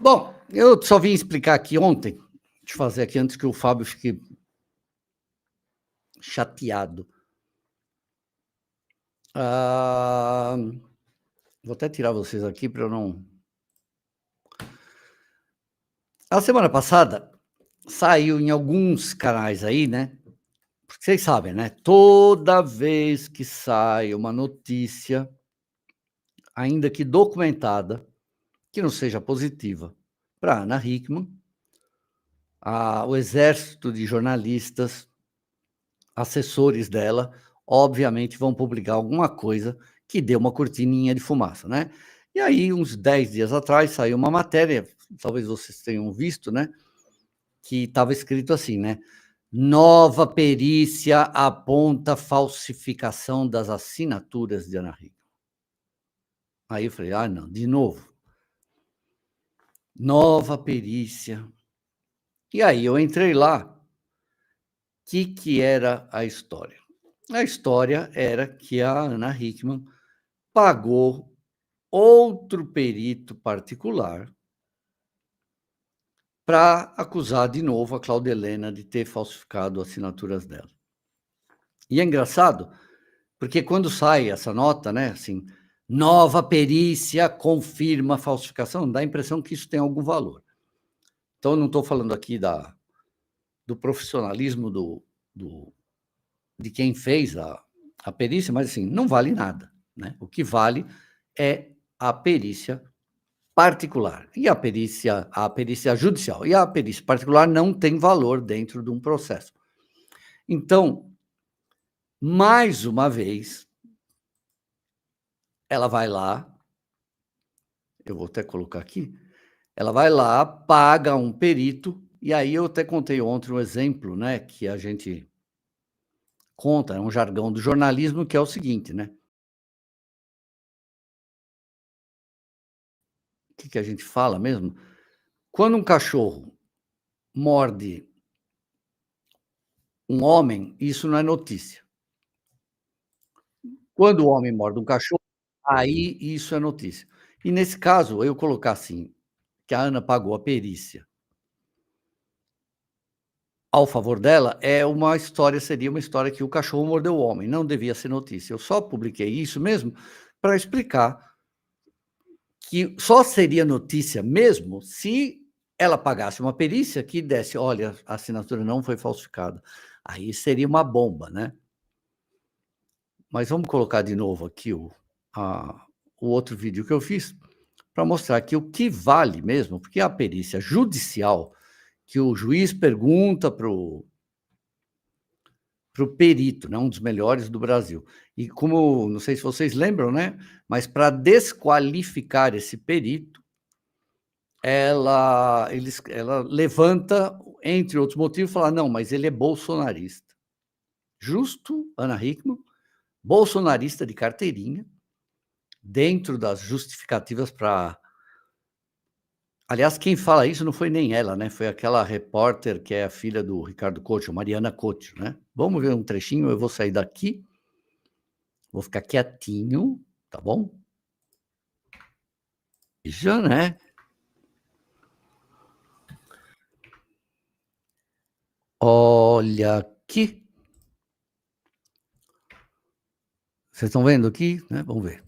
Bom, eu só vim explicar aqui ontem, deixa eu fazer aqui antes que o Fábio fique chateado. Vou até tirar vocês aqui para eu não... A semana passada saiu em alguns canais aí, né? Porque vocês sabem, né? Toda vez que sai uma notícia, ainda que documentada, que não seja positiva, para Ana Hickman, o exército de jornalistas, assessores dela, obviamente vão publicar alguma coisa que dê uma cortininha de fumaça, né? E aí, uns 10 dias atrás, saiu uma matéria, talvez vocês tenham visto, né? Que estava escrito assim, né? Nova perícia aponta falsificação das assinaturas de Ana Hickman. Aí eu falei, não, de novo. Nova perícia. E aí eu entrei lá. O que era a história? A história era que a Ana Hickman pagou outro perito particular para acusar de novo a Cláudia Helena de ter falsificado assinaturas dela. E é engraçado, porque quando sai essa nota, né, assim, nova perícia confirma a falsificação, dá a impressão que isso tem algum valor. Então, eu não estou falando aqui do profissionalismo de quem fez a perícia, mas assim, não vale nada, né? O que vale é a perícia particular e a perícia judicial. E a perícia particular não tem valor dentro de um processo. Então, mais uma vez, ela vai lá, eu vou até colocar aqui, ela vai lá, paga um perito, e aí eu até contei ontem um exemplo, né, que a gente conta, é um jargão do jornalismo, que é o seguinte, né? O que a gente fala mesmo? Quando um cachorro morde um homem, isso não é notícia. Quando o homem morde um cachorro, aí isso é notícia. E nesse caso, eu colocar assim, que a Ana pagou a perícia ao favor dela, seria uma história que o cachorro mordeu o homem, não devia ser notícia. Eu só publiquei isso mesmo para explicar que só seria notícia mesmo se ela pagasse uma perícia que desse, olha, a assinatura não foi falsificada. Aí seria uma bomba, né? Mas vamos colocar de novo aqui o outro vídeo que eu fiz para mostrar que o que vale mesmo, porque a perícia judicial, que o juiz pergunta para o perito, né, um dos melhores do Brasil. E como, não sei se vocês lembram, né, mas para desqualificar esse perito, ela levanta, entre outros motivos, fala, não, mas ele é bolsonarista. Justo, Ana Hickman, bolsonarista de carteirinha, dentro das justificativas para... Aliás, quem fala isso não foi nem ela, né? Foi aquela repórter que é a filha do Ricardo Couto, Mariana Couto, né? Vamos ver um trechinho, eu vou sair daqui, vou ficar quietinho, tá bom? Já, né? Olha aqui. Vocês estão vendo aqui, né? Vamos ver.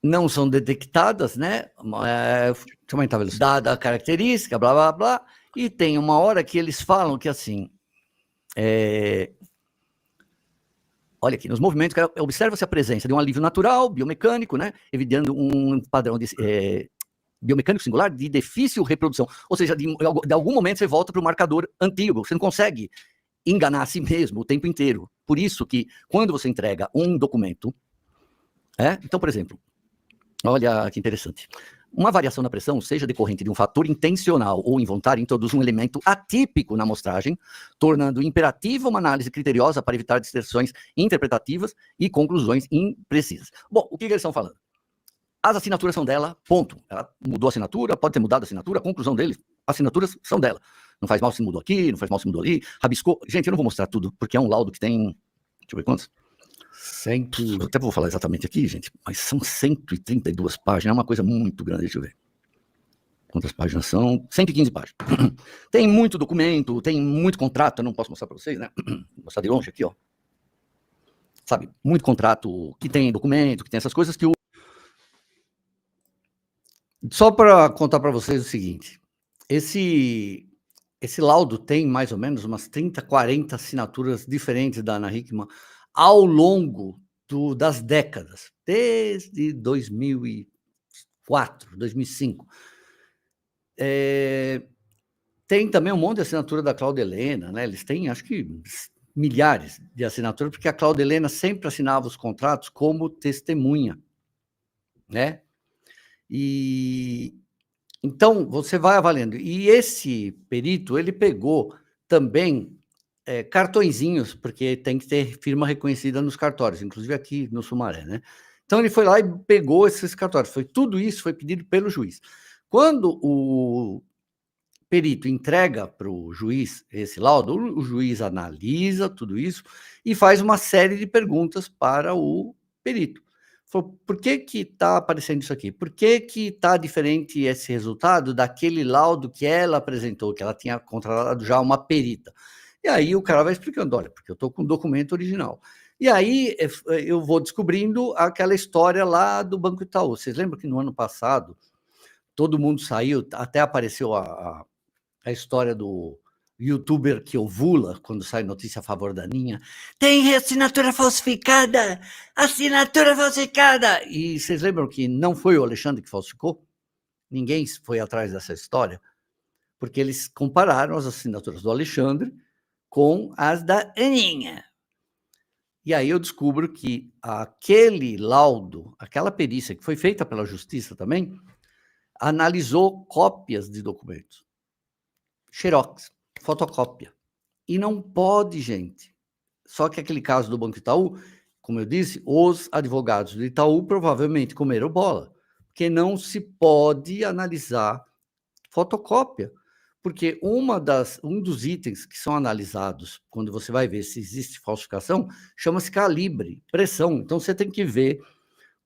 Não são detectadas, né? Aumentar a velocidade, dada a característica, blá, blá, blá. E tem uma hora que eles falam que, assim, olha aqui, nos movimentos, observa-se a presença de um alívio natural, biomecânico, né? Evidenciando um padrão biomecânico singular de difícil reprodução. Ou seja, de algum momento você volta para o marcador antigo. Você não consegue enganar a si mesmo o tempo inteiro. Por isso que, quando você entrega um documento... Então, por exemplo, olha que interessante. Uma variação na pressão, seja decorrente de um fator intencional ou involuntário, introduz um elemento atípico na amostragem, tornando imperativa uma análise criteriosa para evitar distorções interpretativas e conclusões imprecisas. Bom, o que eles estão falando? As assinaturas são dela, ponto. Ela mudou a assinatura, pode ter mudado a assinatura, a conclusão deles, as assinaturas são dela. Não faz mal se mudou aqui, não faz mal se mudou ali, rabiscou. Gente, eu não vou mostrar tudo, porque é um laudo que tem... Deixa eu ver quantos. Até vou falar exatamente aqui, gente, mas são 132 páginas, é uma coisa muito grande, deixa eu ver. Quantas páginas são? 115 páginas. Tem muito documento, tem muito contrato, eu não posso mostrar para vocês, né? Vou mostrar de longe aqui, ó. Sabe, muito contrato que tem documento, que tem essas coisas que o... Só para contar para vocês o seguinte, esse laudo tem mais ou menos umas 30, 40 assinaturas diferentes da Ana Hickman ao longo das décadas, desde 2004, 2005. Tem também um monte de assinatura da Cláudia Helena, né? Eles têm, acho que, milhares de assinaturas, porque a Cláudia Helena sempre assinava os contratos como testemunha, né? E então você vai avaliando. E esse perito, ele pegou também cartõezinhos, porque tem que ter firma reconhecida nos cartórios, inclusive aqui no Sumaré, né? Então ele foi lá e pegou esses cartórios. Tudo isso foi pedido pelo juiz. Quando o perito entrega para o juiz esse laudo, o juiz analisa tudo isso e faz uma série de perguntas para o perito. Falou, por que está aparecendo isso aqui? Por que está diferente esse resultado daquele laudo que ela apresentou, que ela tinha contratado já uma perita? E aí o cara vai explicando, olha, porque eu estou com o documento original. E aí eu vou descobrindo aquela história lá do Banco Itaú. Vocês lembram que no ano passado todo mundo saiu, até apareceu a história do youtuber que ovula, quando sai notícia a favor da Ninha, tem assinatura falsificada! Assinatura falsificada! E vocês lembram que não foi o Alexandre que falsificou? Ninguém foi atrás dessa história, porque eles compararam as assinaturas do Alexandre com as da Aninha. E aí eu descubro que aquele laudo, aquela perícia que foi feita pela justiça também, analisou cópias de documentos. Xerox, fotocópia. E não pode, gente. Só que aquele caso do Banco Itaú, como eu disse, os advogados do Itaú provavelmente comeram bola, porque não se pode analisar fotocópia, porque um dos itens que são analisados quando você vai ver se existe falsificação chama-se calibre, pressão. Então você tem que ver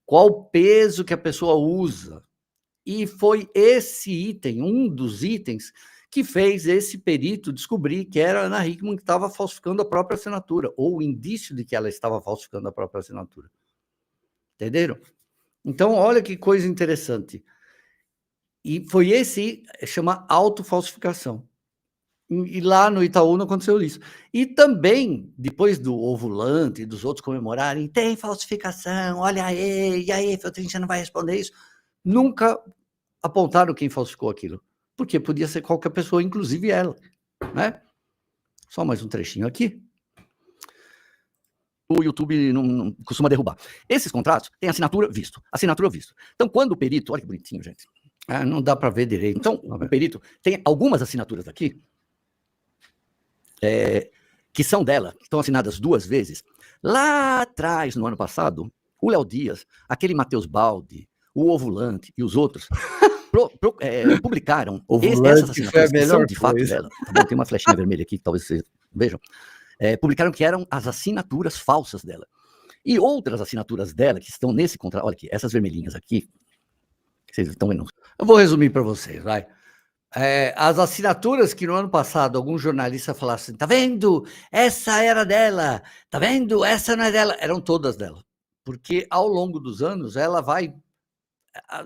qual o peso que a pessoa usa. E foi esse item, um dos itens, que fez esse perito descobrir que era a Ana Hickman que estava falsificando a própria assinatura, ou o indício de que ela estava falsificando a própria assinatura. Entenderam? Então, olha que coisa interessante. E foi esse, chama autofalsificação. E lá no Itaú não aconteceu isso. E também, depois do Ovulante e dos outros comemorarem, tem falsificação, olha aí, e aí, Feltrin, você não vai responder isso? Nunca apontaram quem falsificou aquilo, porque podia ser qualquer pessoa, inclusive ela, né? Só mais um trechinho aqui. O YouTube não costuma derrubar. Esses contratos têm assinatura visto. Assinatura visto. Então, quando o perito... Olha que bonitinho, gente. Não dá para ver direito. Então, o perito tem algumas assinaturas aqui que são dela, que estão assinadas 2 vezes. Lá atrás, no ano passado, o Léo Dias, aquele Matheus Baldi, o Ovulante e os outros publicaram essas assinaturas que são de fato dela. Tá bom? Tem uma flechinha vermelha aqui que talvez vocês vejam. Publicaram que eram as assinaturas falsas dela. E outras assinaturas dela que estão nesse contrato, olha aqui, essas vermelhinhas aqui, vocês estão vendo? Eu vou resumir para vocês, vai. As assinaturas que no ano passado algum jornalista falasse, tá vendo? Essa era dela, tá vendo? Essa não é dela. Eram todas dela. Porque ao longo dos anos ela vai...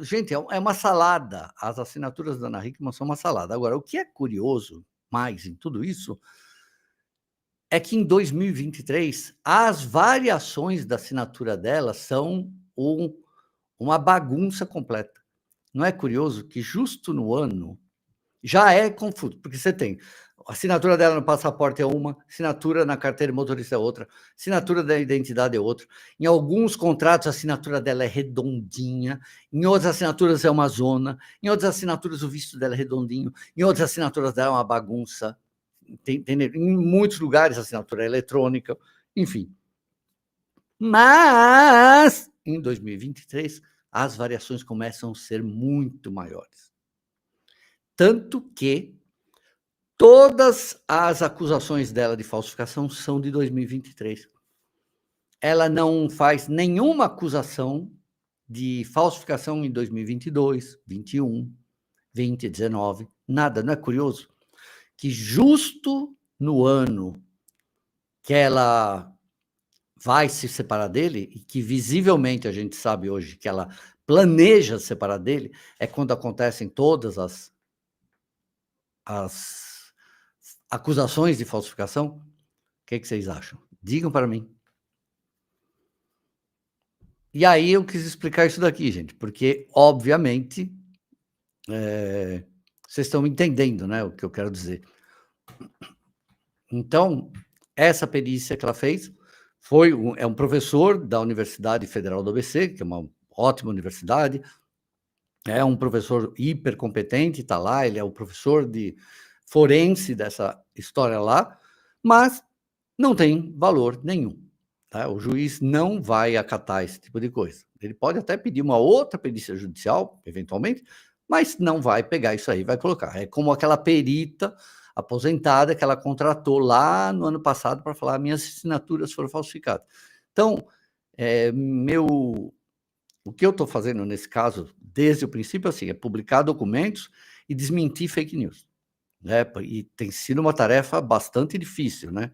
Gente, é uma salada. As assinaturas da Ana Hickman são uma salada. Agora, o que é curioso mais em tudo isso é que em 2023 as variações da assinatura dela são uma bagunça completa. Não é curioso que justo no ano já é confuso, porque você tem a assinatura dela no passaporte é uma, assinatura na carteira de motorista é outra, assinatura da identidade é outra. Em alguns contratos a assinatura dela é redondinha, em outras assinaturas é uma zona, em outras assinaturas o visto dela é redondinho, em outras assinaturas dela é uma bagunça. Entendeu? Em muitos lugares a assinatura é eletrônica, enfim. Mas em 2023 as variações começam a ser muito maiores. Tanto que todas as acusações dela de falsificação são de 2023. ela não faz nenhuma acusação de falsificação em 2022, 21, 20, 19, nada. Não é curioso que justo no ano que ela vai se separar dele, e que visivelmente a gente sabe hoje que ela planeja se separar dele, é quando acontecem todas as acusações de falsificação? O que vocês acham? Digam para mim. E aí eu quis explicar isso daqui, gente, porque, obviamente, vocês estão entendendo, né, o que eu quero dizer. Então, essa perícia que ela fez é um professor da Universidade Federal do ABC, que é uma ótima universidade, é um professor hiper competente, está lá, ele é o professor de forense dessa história lá, mas não tem valor nenhum. Tá? O juiz não vai acatar esse tipo de coisa. Ele pode até pedir uma outra perícia judicial, eventualmente, mas não vai pegar isso aí, vai colocar. É como aquela perita aposentada que ela contratou lá no ano passado para falar: minhas assinaturas foram falsificadas. Então, o que eu estou fazendo nesse caso, desde o princípio, assim, é publicar documentos e desmentir fake news. Né? E tem sido uma tarefa bastante difícil, né?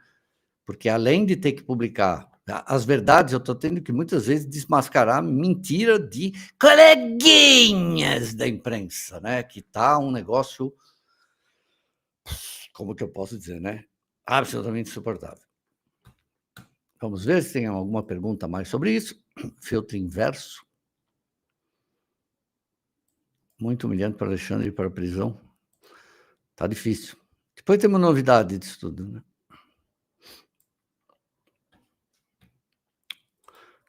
Porque além de ter que publicar as verdades, eu estou tendo que muitas vezes desmascarar mentira de coleguinhas da imprensa, né? Que está um negócio, como que eu posso dizer, né? Absolutamente insuportável. Vamos ver se tem alguma pergunta mais sobre isso. Filtro inverso. Muito humilhante para Alexandre ir para a prisão. Tá difícil. Depois tem uma novidade disso tudo, né?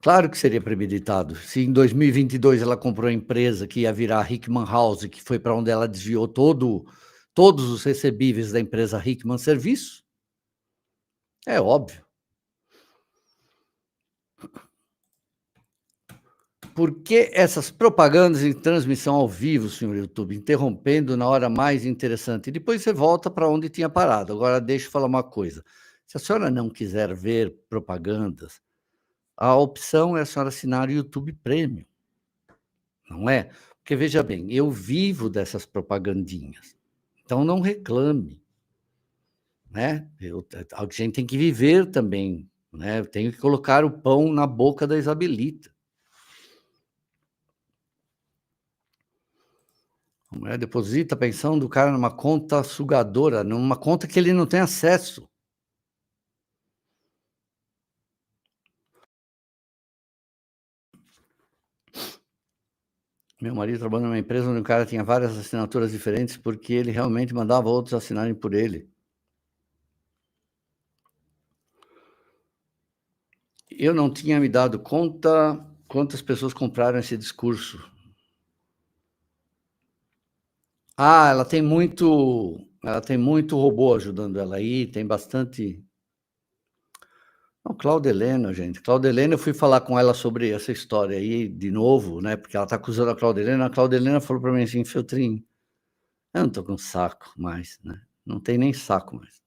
Claro que seria premeditado. Se em 2022 ela comprou a empresa que ia virar Hickman House, que foi para onde ela desviou todos os recebíveis da empresa Hickman Serviço, é óbvio. Por que essas propagandas em transmissão ao vivo, senhor YouTube, interrompendo na hora mais interessante? E depois você volta para onde tinha parado. Agora, deixa eu falar uma coisa. Se a senhora não quiser ver propagandas, a opção é a senhora assinar o YouTube Premium, não é? Porque, veja bem, eu vivo dessas propagandinhas, então não reclame, né? A gente tem que viver também, né? Eu tenho que colocar o pão na boca da Isabelita. Deposita a pensão do cara numa conta sugadora, numa conta que ele não tem acesso. Meu marido trabalha numa empresa onde o cara tinha várias assinaturas diferentes porque ele realmente mandava outros assinarem por ele. Eu não tinha me dado conta quantas pessoas compraram esse discurso. Ela tem muito robô ajudando ela aí, tem bastante. Não, Cláudia Helena, gente. Cláudia Helena, eu fui falar com ela sobre essa história aí de novo, né? Porque ela está acusando a Cláudia Helena. A Cláudia Helena falou para mim assim: Feltrinho, eu não estou com saco mais, né? Não tem nem saco mais.